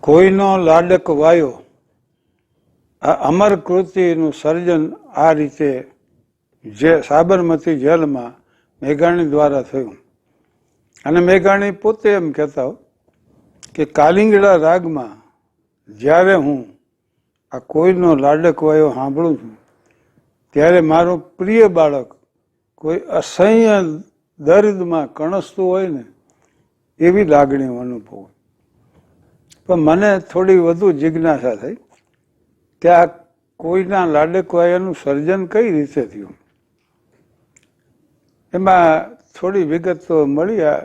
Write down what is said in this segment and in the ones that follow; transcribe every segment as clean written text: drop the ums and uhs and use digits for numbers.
કોઈનો લાડક વાયો, આ અમર કૃતિનું સર્જન આ રીતે જે સાબરમતી જેલમાં મેઘાણી દ્વારા થયું. અને મેઘાણી પોતે એમ કહેતા કે કાલિંગડા રાગમાં જ્યારે હું આ કોઈનો લાડક વાયો સાંભળું છું ત્યારે મારું પ્રિય બાળક કોઈ અસહ્ય દર્દમાં કણસતું હોય ને એવી લાગણી હું અનુભવું. પણ મને થોડી વધુ જિજ્ઞાસા થઈ કે આ કોઈના લાડક વાયાનું સર્જન કઈ રીતે થયું. એમાં થોડી વિગતો મળી.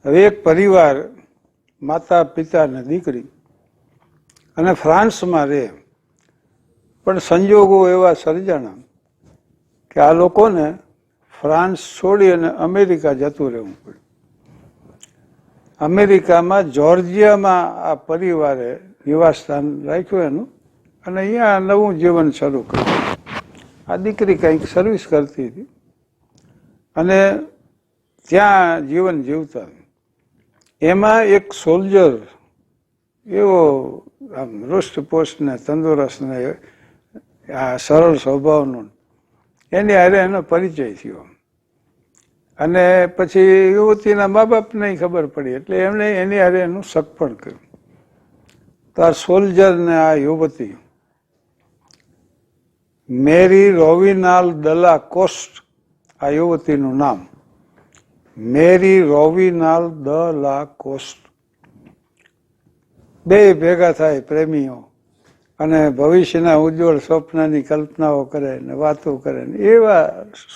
હવે એક પરિવાર, માતા પિતા ને દીકરી, અને ફ્રાન્સમાં રહે, પણ સંજોગો એવા સર્જાણા કે આ લોકોને ફ્રાન્સ છોડી અને અમેરિકા જતું રહેવું પડ્યું. અમેરિકામાં જોર્જિયામાં આ પરિવારે નિવાસસ્થાન રાખ્યું એનું, અને અહીંયા નવું જીવન શરૂ કર્યું. આ દીકરી કંઈક સર્વિસ કરતી હતી અને ત્યાં જીવન જીવતા. એમાં એક સોલ્જર એવો આમ હૃષ્ટપુષ્ટ ને તંદુરસ્ત ને આ સરળ સ્વભાવનો, એની હારે એનો પરિચય થયો. અને પછી યુવતીના મા બાપને ખબર પડી એટલે એમણે એની હારે એનું સગપણ કર્યું. તો આ સોલ્જર ને આ યુવતી મેરી રોવિનાલ દલા કોસ્ટ, આ યુવતીનું નામ મેરી રોવિનાલ દલા કોસ્ટ. બે ભેગા થાય પ્રેમીઓ અને ભવિષ્યના ઉજ્જવળ સ્વપ્નની કલ્પનાઓ કરે ને વાતો કરે ને એવા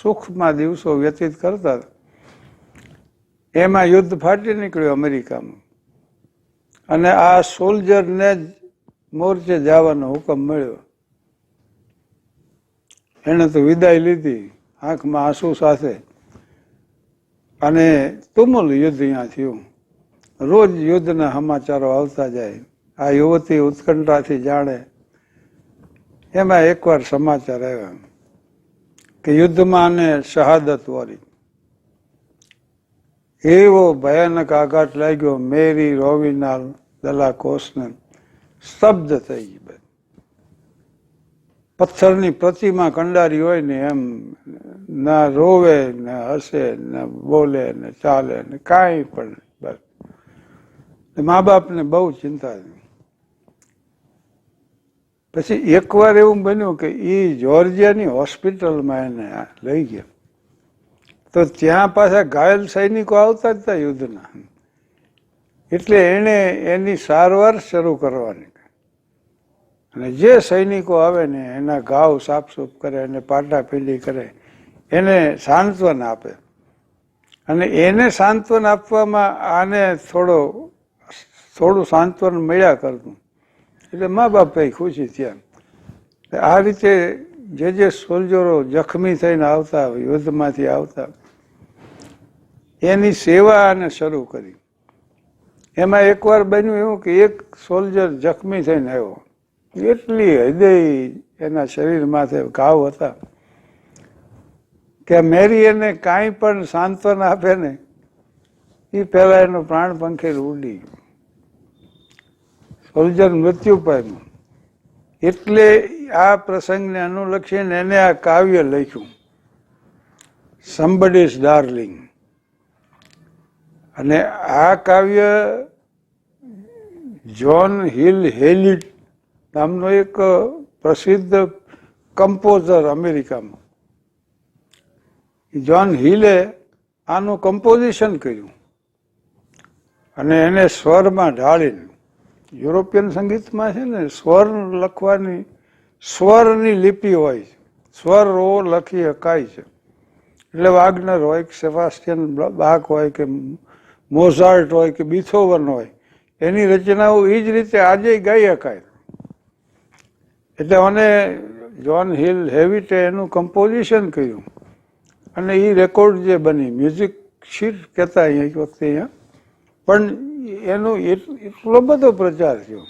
સુખમાં દિવસો વ્યતીત કરતા. એમાં યુદ્ધ ફાટી નીકળ્યું અમેરિકામાં, અને આ સોલ્જરને જ મોરચે જવાનો હુકમ મળ્યો. એને તો વિદાય લીધી આંખમાં આંસુ સાથે, અને તુમુલ યુદ્ધ અહીંયા થયું. રોજ યુદ્ધના સમાચારો આવતા જાય. આ યુવતી ઉત્કંઠાથી જાણે. એમાં એકવાર સમાચાર આવ્યા કે યુદ્ધમાં આને શહાદત વાળી. એવો ભયાનક આઘાત લાગ્યો. મેરી રોવિનાલ દલા કોસ્ટને સ્તબ્ધ થઈ ગઈ. પથ્થરની પ્રતિમા કંડારી હોય ને એમ, ના રોવે ને હસે ને બોલે ને ચાલે ને કાંઈ પણ. બસ મા બાપને બહુ ચિંતા. પછી એકવાર એવું બન્યું કે એ જોર્જિયાની હોસ્પિટલમાં એને લઈ ગયા. તો ત્યાં પાછા ઘાયલ સૈનિકો આવતા જ હતા યુદ્ધના, એટલે એણે એની સારવાર શરૂ કરવાની. અને જે સૈનિકો આવે ને એના ઘાવ સાફસૂફ કરે અને પાટાપીંડી કરે, એને સાંત્વન આપે. અને એને સાંત્વન આપવામાં આને થોડું સાંત્વન મળ્યા કરતું, એટલે મા બાપ કઈ ખુશી થયા. આ રીતે જે સોલ્જરો જખમી થઈને આવતા, યુદ્ધમાંથી આવતા, એની સેવા આને શરૂ કરી. એમાં એકવાર બન્યું એવું કે એક સોલ્જર જખમી થઈને આવ્યો. એટલી હૃદય એના શરીર માથે ઘાવ હતા કે મેરી એને કાંઈ પણ સાંત્વન આપે ને એ પહેલા એનો પ્રાણ પંખેર ઉડી ગયો. સોલ્જર મૃત્યુ પામ્યું. એટલે આ પ્રસંગને અનુલક્ષીને એને આ કાવ્ય લખ્યું, સમબડીઝ ડાર્લિંગ. અને આ કાવ્ય જ્હોન હિલ હેલિટ નામનો એક પ્રસિદ્ધ કમ્પોઝર અમેરિકામાં, જ્હોન હિલે આનું કમ્પોઝિશન કર્યું અને એને સ્વરમાં ઢાળીને. યુરોપિયન સંગીતમાં છે ને સ્વર લખવાની સ્વરની લિપિ હોય છે, સ્વર ઓ લખી શકાય છે. એટલે વાગ્નર હોય કે સેબાસ્ટિયન બાક હોય કે મોઝાર્ટ હોય કે બીથોવન હોય, એની રચનાઓ એ જ રીતે આજે ગાઈ શકાય. એટલે મને જ્હોન હિલ હેવિટે એનું કમ્પોઝિશન કર્યું અને એ રેકોર્ડ જે બની, મ્યુઝિક શીટ કહેતા અહીંયા એક વખતે અહીંયા, પણ એનો એટલો બધો પ્રચાર થયો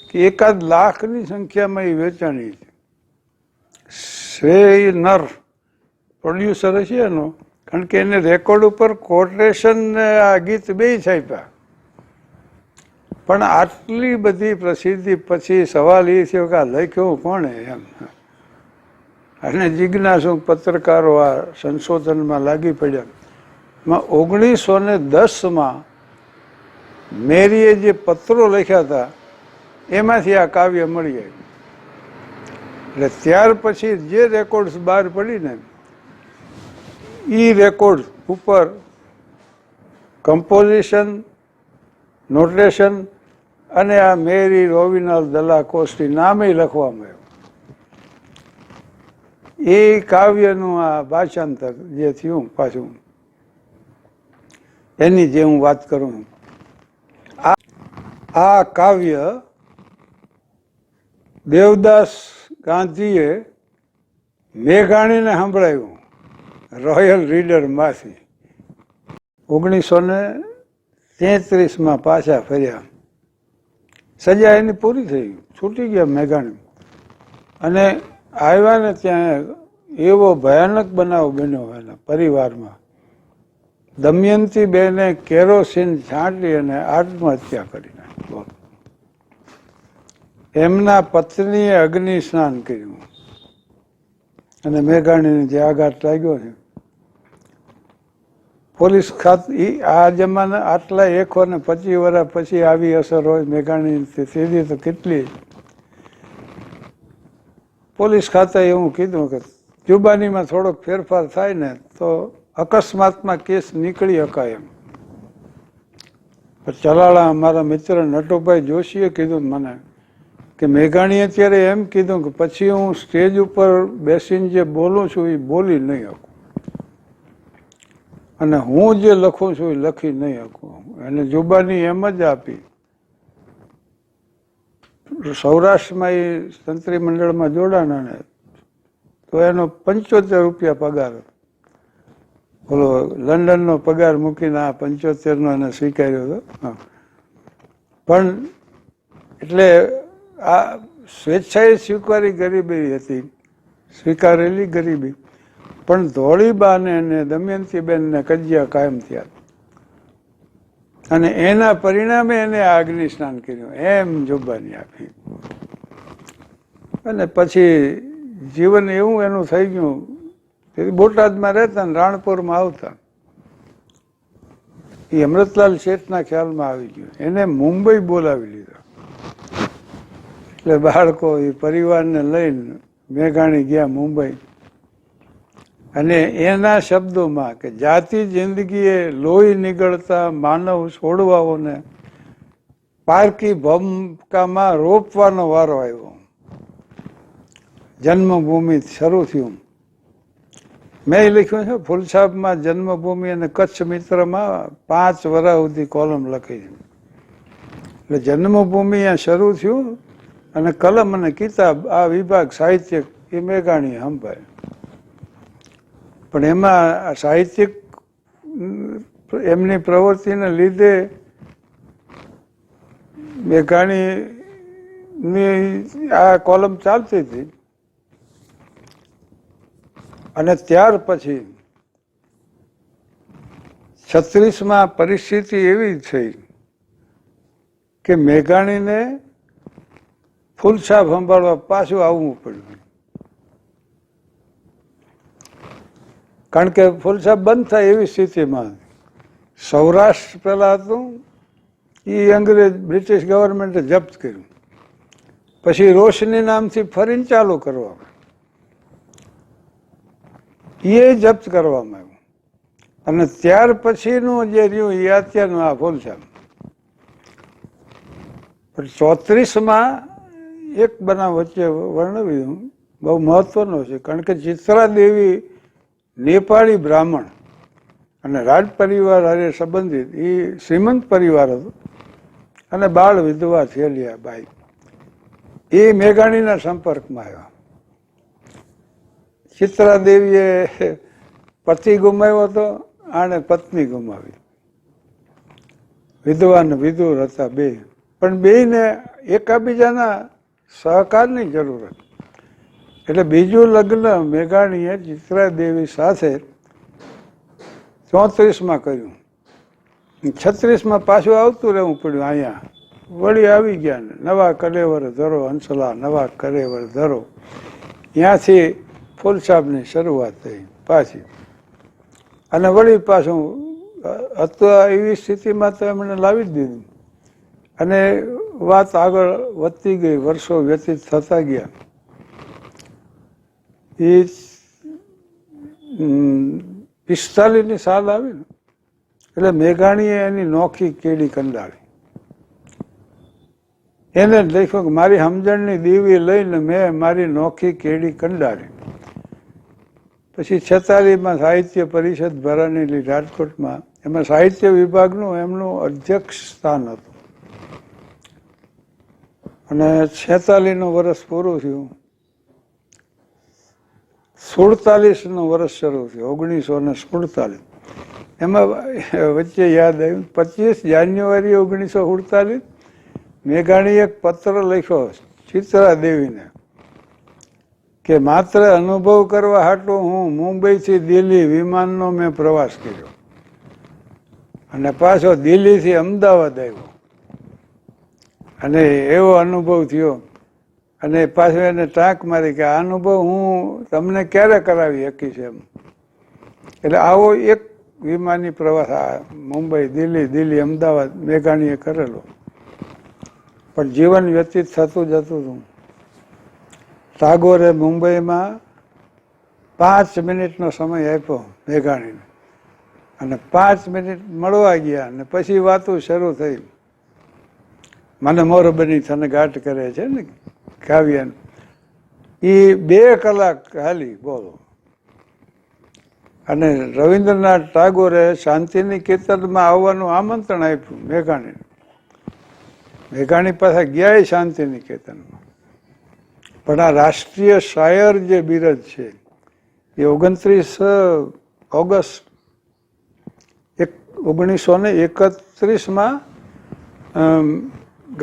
કે 1 લાખની સંખ્યામાં એ વેચાણી છે. શ્રેય નર પ્રોડ્યુસર હશે એનો, કારણ કે એને રેકોર્ડ ઉપર કોટેશન ને આ ગીત બે છાપ્યા. પણ આટલી બધી પ્રસિદ્ધિ પછી સવાલ એ થયો કે આ લખ્યું કોણે એમ. અને જિજ્ઞાસુ પત્રકારો આ સંશોધનમાં લાગી પડ્યા. 1910માં મેરીએ જે પત્રો લખ્યા હતા એમાંથી આ કાવ્ય મળી આવ્યું. એટલે ત્યાર પછી જે રેકોર્ડ્સ બહાર પડીને એ રેકોર્ડ ઉપર કમ્પોઝિશન, નોટેશન અને આ મેરી રોવિનાલ દલા કોસ્ટી નામે લખવામાં આવ્યું. એ કાવ્યનું આ ભાષાંતર જે થયું પાછું એની જે હું વાત કરું. આ કાવ્ય દેવદાસ ગાંધીએ મેઘાણીને સંભળાવ્યું રોયલ રીડરમાંથી. 1933માં પાછા ફર્યા. સજા એની પૂરી થઈ, છૂટી ગયા મેઘાણી. અને આવ્યા ને ત્યાં એવો ભયાનક બનાવ બન્યો એના પરિવારમાં. દમયંતી બેને કેરોસીન છાંટી અને આત્મહત્યા કરી નાખી. એમના પત્નીએ અગ્નિ સ્નાન કર્યું અને મેઘાણીને જે આઘાત લાગ્યો છે પોલીસ ખાતે આ જમાના આટલા 125 વર્ષ પછી આવી અસર હોય મેઘાણી સીધી તો કેટલી. પોલીસ ખાતે એવું કીધું કે જુબાનીમાં થોડોક ફેરફાર થાય ને તો અકસ્માતમાં કેસ નીકળી શકાય એમ. ચલાળા અમારા મિત્ર નટુભાઈ જોશીએ કીધું મને કે મેઘાણીએ ત્યારે એમ કીધું કે પછી હું સ્ટેજ ઉપર બેસીને જે બોલું છું એ બોલી નહીં શકું અને હું જે લખું છું એ લખી નહીં શકું. એને જુબાની એમ જ આપી. સૌરાષ્ટ્રમાં એ તંત્રી મંડળમાં જોડાણા ને તો એનો 75 રૂપિયા પગાર. બોલો લંડનનો પગાર મૂકીને આ 75નો એને સ્વીકાર્યો હતો. પણ એટલે આ સ્વેચ્છાએ સ્વીકારી ગરીબી હતી, સ્વીકારેલી ગરીબી. પણ ધોળીબાને અને દમયંતીબેનને કજિયા કાયમ થયા અને એના પરિણામે એને અગ્નિ સ્નાન કર્યું એમ જુબાની આપી. અને પછી જીવન એવું એનું થઈ ગયું. બોટાદમાં રહેતા ને રાણપુરમાં આવતા. એ અમૃતલાલ શેઠના ખ્યાલમાં આવી ગયું. એને મુંબઈ બોલાવી લીધા. એટલે બાળકો એ પરિવારને લઈને મેઘાણી ગયા મુંબઈ. અને એના શબ્દોમાં કે જાતિ જિંદગીએ લોહી નીકળતા માનવ છોડવાઓને પારકી ભૂમિકામાં રોપવાનો વારો આવ્યો. જન્મભૂમિ શરૂ થયું. મેં લખ્યું છે ફૂલછાપમાં જન્મભૂમિ અને કચ્છ મિત્રમાં 5 વર્ષ સુધી કોલમ લખી છે. એટલે જન્મભૂમિ અહીંયા શરૂ થયું અને કલમ અને કિતાબ આ વિભાગ સાહિત્ય એ મેઘાણી સંભાળે. પણ એમાં સાહિત્યિક એમની પ્રવૃત્તિને લીધે મેઘાણીની આ કોલમ ચાલતી હતી. અને ત્યાર પછી 36માં પરિસ્થિતિ એવી થઈ કે મેઘાણીને ફૂલછાપ સંભાળવા પાછું આવવું પડ્યું. કારણ કે ફૂલછાપ બંધ થાય એવી સ્થિતિમાં. સૌરાષ્ટ્ર પહેલા હતું એ અંગ્રેજ બ્રિટિશ ગવર્મેન્ટે જપ્ત કર્યું. પછી રોશની નામથી ફરીને ચાલુ કરવામાં એ જપ્ત કરવામાં આવ્યું. અને ત્યાર પછીનું જે રહ્યું એ અત્યારનું આ ફૂલછાપ. પણ 34માં એક બનાવ વચ્ચે વર્ણવી દઉં, બહુ મહત્વનો છે. કારણ કે ચિત્રાદેવી નેપાળી બ્રાહ્મણ અને રાજ પરિવાર હારે સંબંધિત એ શ્રીમંત પરિવાર હતો અને બાળ વિધવા થયેલી બાઈ એ મેઘાણીના સંપર્કમાં આવ્યા. ચિત્રાદેવીએ પતિ ગુમાવ્યો હતો, આણે પત્ની ગુમાવી. વિધવા ને વિધુર હતા બે. પણ બેયને એકાબીજાના સહકારની જરૂર હતી. એટલે બીજું લગ્ન મેઘાણીએ ચિત્રાદેવી સાથે 34માં કર્યું. 36માં પાછું આવતું રહેવું પડ્યું અહીંયા વળી આવી ગયા ને નવા કલેવર ધરો હંસલા નવા કલેવર ધરો. ત્યાંથી ફૂલછાપની શરૂઆત થઈ પાછી. અને વળી પાછું અથવા એવી સ્થિતિમાં તો એમણે લાવી જ દીધું અને વાત આગળ વધતી ગઈ, વર્ષો વ્યતીત થતા ગયા. એ 45ની સાલ આવી ને એટલે મેઘાણીએ એની નોખી કેડી કંડાળી. એને લખ્યું કે મારી સમજણની દીવી લઈને મેં મારી નોખી કેડી કંડાળી. પછી 46માં સાહિત્ય પરિષદ ભરાયેલી રાજકોટમાં, એમાં સાહિત્ય વિભાગનું એમનું અધ્યક્ષ સ્થાન હતું. અને 46નું વર્ષ પૂરું થયું, 47નું વર્ષ શરૂ થયું, 1947. એમાં વચ્ચે યાદ આવ્યું 25 જાન્યુઆરી 1947 મેઘાણીએ એક પત્ર લખ્યો ચિત્રા દેવીને કે માત્ર અનુભવ કરવા હાટું હું મુંબઈથી દિલ્હી વિમાનનો મેં પ્રવાસ કર્યો અને પાછો દિલ્હીથી અમદાવાદ આવ્યો અને એવો અનુભવ થયો. અને પાછો એને ટાંક મારી કે આ અનુભવ હું તમને ક્યારે કરાવી શકીશ એમ. એટલે આવો એક વિમાની પ્રવાસ આ મુંબઈ દિલ્હી અમદાવાદ મેઘાણીએ કરેલો. પણ જીવન વ્યતીત થતું જતું હતું. ટાગોરે મુંબઈમાં 5 મિનિટનો સમય આપ્યો મેઘાણીને અને 5 મિનિટ મળવા ગયા અને પછી વાતો શરૂ થઈ. મને મોર બની તને ગાંઠ કરે છે ને કાવ્ય, એ 2 કલાક હાલી બોલો. અને રવિન્દ્રનાથ ટાગોરે શાંતિનિકેતનમાં આવવાનું આમંત્રણ આપ્યું મેઘાણીને. મેઘાણી પાછા ગયા શાંતિનિકેતનમાં. પણ આ રાષ્ટ્રીય શાયર જે બિરદ છે એ 29 ઓગસ્ટ 1931માં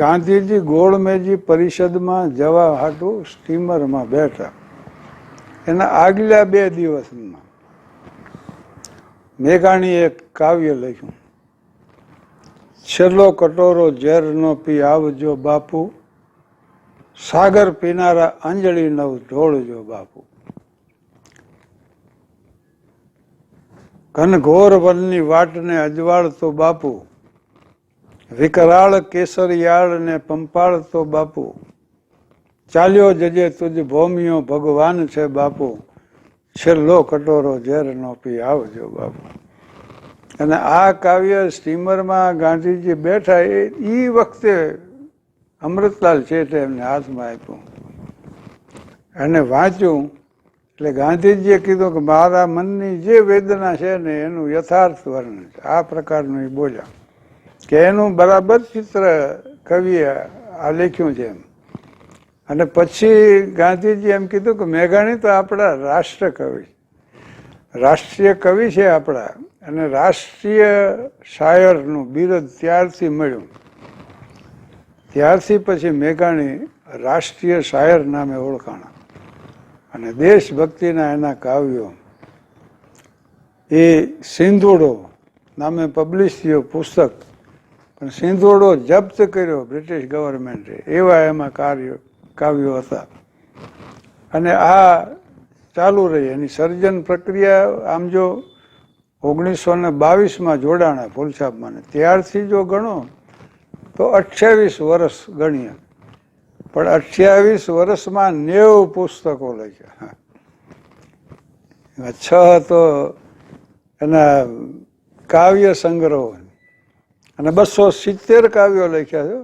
ગાંધીજી ગોળમેજી પરિષદમાં જવા હાટું સ્ટીમરમાં બેઠા. એના આગલા 2 દિવસમાં મેઘાણીએ એક કાવ્ય લખ્યું, છેલ્લો કટોરો ઝેરનો પી આવજો બાપુ, સાગર પીનારા અંજળી નવ ઢોળજો બાપુ. ઘનઘોર વનની વાટને અજવાળતો બાપુ, વિકરાળ કેસરિયાળને પંપાળતો બાપુ, ચાલ્યો જજે તુજ ભૌમિયો ભગવાન છે બાપુ, છેલ્લો કટોરો ઝેરનો પી આવજો બાપુ. અને આ કાવ્ય સ્ટીમરમાં ગાંધીજી બેઠા એ વખતે અમૃતલાલ શેઠે એમને હાથમાં આપ્યું અને વાંચ્યું. એટલે ગાંધીજીએ કીધું કે મારા મનની જે વેદના છે ને એનું યથાર્થ વર્ણન છે. આ પ્રકારનું એ બોલ્યા કે એનું બરાબર ચિત્ર કવિએ આ લખ્યું છે એમ. અને પછી ગાંધીજી એમ કીધું કે મેઘાણી તો આપણા રાષ્ટ્ર કવિ, રાષ્ટ્રીય કવિ છે આપણા, અને રાષ્ટ્રીય શાયરનું બિરુદ ત્યારથી મળ્યું. ત્યારથી પછી મેઘાણી રાષ્ટ્રીય શાયર નામે ઓળખાણા. અને દેશભક્તિના એના કાવ્યો એ સિંધુડો નામે પબ્લિશ થયો પુસ્તક, પણ સિંધુડો જપ્ત કર્યો બ્રિટિશ ગવર્મેન્ટે, એવા એમાં કાવ્યો હતા. અને આ ચાલુ રહી એની સર્જન પ્રક્રિયા. આમ જો 1922માં જોડાણા ફૂલછાપમાં, ત્યારથી જો ગણો તો 28 વર્ષ ગણીએ, પણ 28 વર્ષમાં 90 પુસ્તકો લખ્યા. 6 તો એના કાવ્ય સંગ્રહો અને 270 કાવ્યો લખ્યા છે.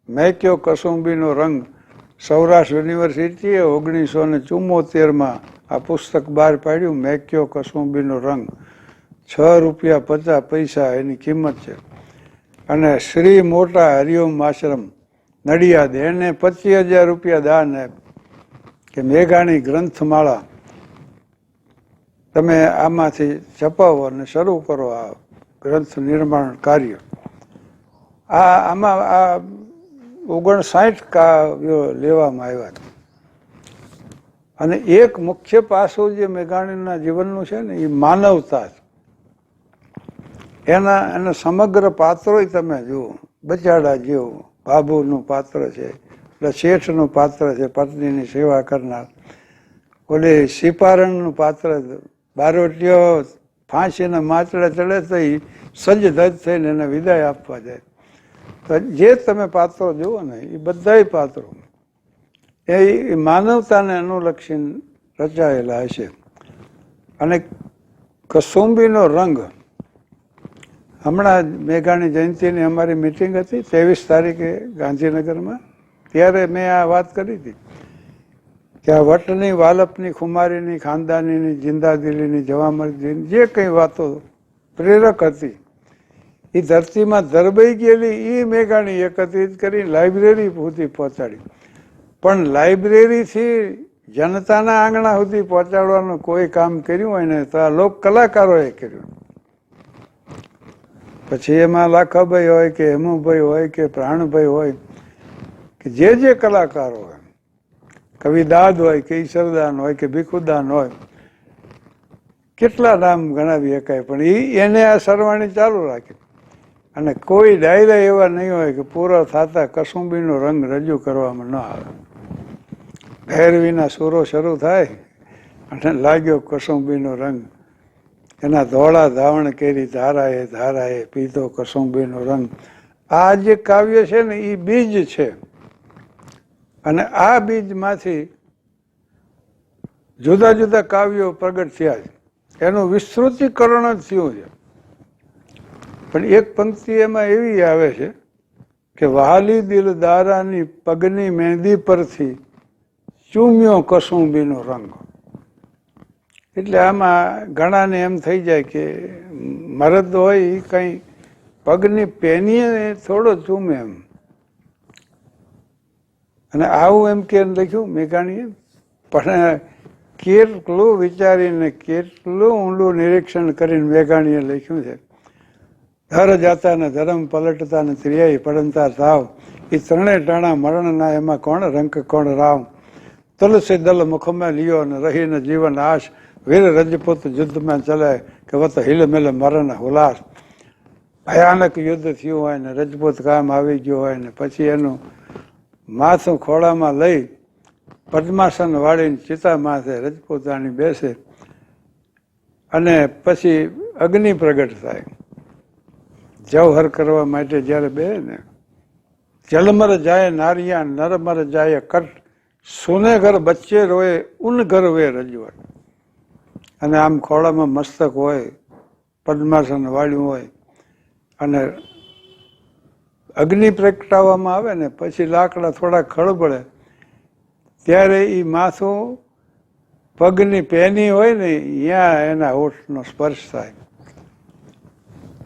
મેક્યો કસુંબીનો રંગ સૌરાષ્ટ્ર યુનિવર્સિટીએ 1974માં આ પુસ્તક બહાર પાડ્યું. મેક્યો કસુંબીનો રંગ, ₹6.50 એની કિંમત છે. અને શ્રી મોટા હરિઓમ આશ્રમ નડિયાદ, એને ₹25,000 દાન આપ કે મેઘાણી ગ્રંથમાળા તમે આમાંથી છપાવો અને શરૂ કરો આ ગ્રંથ નિર્માણ કાર્ય. આમાં આ 59 કાવ્યો લેવામાં આવ્યા હતા. અને એક મુખ્ય પાસું જે મેઘાણીના જીવનનું છે ને એ માનવતા છે. એના સમગ્ર પાત્રો તમે જુઓ, બચાડા જેવો, બાબુનું પાત્ર છે, એટલે શેઠનું પાત્ર છે, પત્નીની સેવા કરનાર. ઓલી સિપારણનું પાત્ર, બારોટિયો ફાંસીના માચડે ચડે તો એ સજ્જ ધજ થઈને એને વિદાય આપવા જાય. તો જે તમે પાત્રો જુઓ ને એ બધાય પાત્રો એ માનવતાને અનુલક્ષીને રચાયેલા હશે. અને કસુંબીનો રંગ, હમણાં મેઘાણી જયંતિની અમારી મિટિંગ હતી 23 તારીખે ગાંધીનગરમાં, ત્યારે મેં આ વાત કરી હતી કે આ વટની, વાલપની, ખુમારીની, ખાનદાનીની, જિંદાદિલીની, જવામર્દીની જે કંઈ વાતો પ્રેરક હતી એ ધરતીમાં ધરબાઈ ગયેલી એ મેઘાણી એકત્રિત કરી લાઇબ્રેરી સુધી પહોંચાડી. પણ લાઇબ્રેરીથી જનતાના આંગણા સુધી પહોંચાડવાનું કોઈ કામ કર્યું હોય ને તો આ લોક કલાકારોએ કર્યું. પછી એમાં લાખાભાઈ હોય કે હેમુભાઈ હોય કે પ્રાણભાઈ હોય કે જે કલાકારો હોય, કવિદાદ હોય કે ઈશ્વરદાન હોય કે ભીખુદાન હોય, કેટલા નામ ગણાવી શકાય. પણ એને આ સરવાણી ચાલુ રાખી. અને કોઈ ડાયરા એવા નહીં હોય કે પૂરો થતા કસુંબીનો રંગ રજૂ કરવામાં ન આવે. ભૈરવીના સૂરો શરૂ થાય અને લાગ્યો કસુંબીનો રંગ, એના ધોળા ધાવણ કેરી ધારાએ ધારાએ પીધો કસુંબીનો રંગ. આ જે કાવ્ય છે ને એ બીજ છે. અને આ બીજમાંથી જુદા જુદા કાવ્યો પ્રગટ થયા છે, એનું વિસ્તૃતિકરણ જ થયું છે. પણ એક પંક્તિ એમાં એવી આવે છે કે વહાલી દિલદારાની પગની મહેંદી પરથી ચૂમ્યો કસુંબીનો રંગ. એટલે આમાં ઘણાને એમ થઈ જાય કે મરદ હોય એ કંઈ પગની પેનીએ થોડો ચૂમે એમ. અને આવું એમ કે લખ્યું મેઘાણીએ. પણ કેટલું વિચારીને કેટલું ઊંડું નિરીક્ષણ કરીને મેઘાણીએ લખ્યું છે. ધર જાતા ને ધર્મ પલટતા ને ત્રિયાઈ પડંતા થાવ, એ ત્રણે ટાણા મરણના એમાં કોણ રંક કોણ રાવ. તુલસી દલ મુખમાં લિયો ને રહીને જીવન આશ, વીર રજપૂત યુદ્ધમાં ચલાય કે વત હિલ મેલ મરણ હુલાસ. ભયાનક યુદ્ધ થયું હોય ને રજપૂત કામ આવી ગયું હોય ને પછી એનું માથું ખોળામાં લઈ પદ્માસન વાળીને ચિતા માથે રજપૂતાણી બેસે અને પછી અગ્નિ પ્રગટ થાય. જવહર કરવા માટે જયારે બે ને, જલમર જાય નારિયા નરમર જાય કટ, સુને ઘર બચ્ચે રોય ઉન ઘર વે રજવટ. અને આમ ખોળામાં મસ્તક હોય, પદ્માસન વાળ્યું હોય અને અગ્નિ પ્રગટાવવામાં આવે ને પછી લાકડા થોડા ખળબળે ત્યારે એ માથું પગની પેની હોય ને ત્યાં એના હોઠનો સ્પર્શ થાય.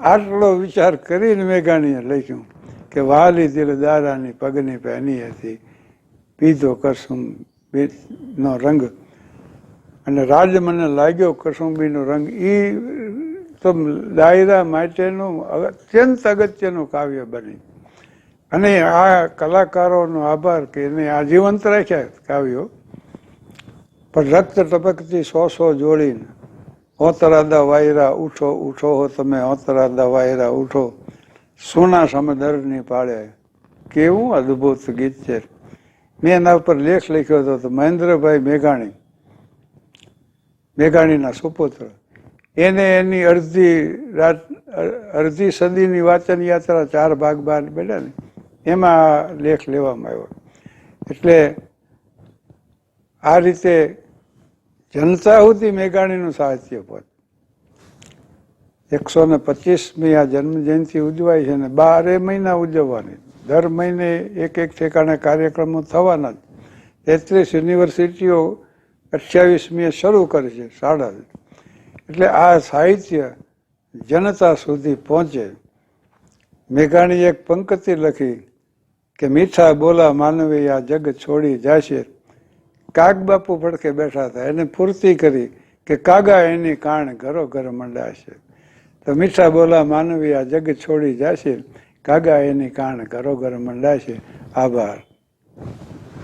આટલો વિચાર કરીને મેઘાણીએ લખ્યું કે વહાલી દિલદારાની પગની પેની હતી, પીધો કસુંબીનો રંગ. અને રાજ મને લાગ્યો કસુંબીનો રંગ. એ તો ડાયરા માટેનું અત્યંત અગત્યનું કાવ્ય બની. અને આ કલાકારોનો આભાર કે એને આજીવંત રાખ્યા કાવ્યો. પણ રક્ત ટપકતી સો જોડીને ઓતરાદા વાયરા ઉઠો ઉઠો હો તમે, ઓતરાદા વાયરા ઉઠો, સોના સમદરની પાળે. કેવું અદભુત ગીત છે. મેં એના ઉપર લેખ લખ્યો હતો તો મહેન્દ્રભાઈ મેઘાણી, મેઘાણીના સુપુત્ર, એને એની અડધી સદીની વાચન યાત્રા 4 ભાગ બહાર બેઠા ને એમાં લેખ લેવામાં આવ્યો. એટલે આ રીતે જનતા સુધી મેઘાણીનું સાહિત્ય પહોંચ. 125મી આ જન્મ જયંતિ ઉજવાય છે ને 12 મહિના ઉજવવાની. દર મહિને એક ઠેકાણે કાર્યક્રમો થવાના જ. 33 યુનિવર્સિટીઓ 28મીએ શરૂ કરે છે શાળા. એટલે આ સાહિત્ય જનતા સુધી પહોંચે. મેઘાણીએ એક પંક્તિ લખી કે મીઠા બોલા માનવી આ જગ છોડી જાશે. કાગ બાપુ પડખે બેઠા હતા, એને પૂર્તિ કરી કે કાગા એની કાણ ઘરો ઘર મંડાશે. તો મીઠા બોલા માનવી આ જગ છોડી જાશે, કાગા એની કાણ ઘરો ઘર મંડાશે. આભાર.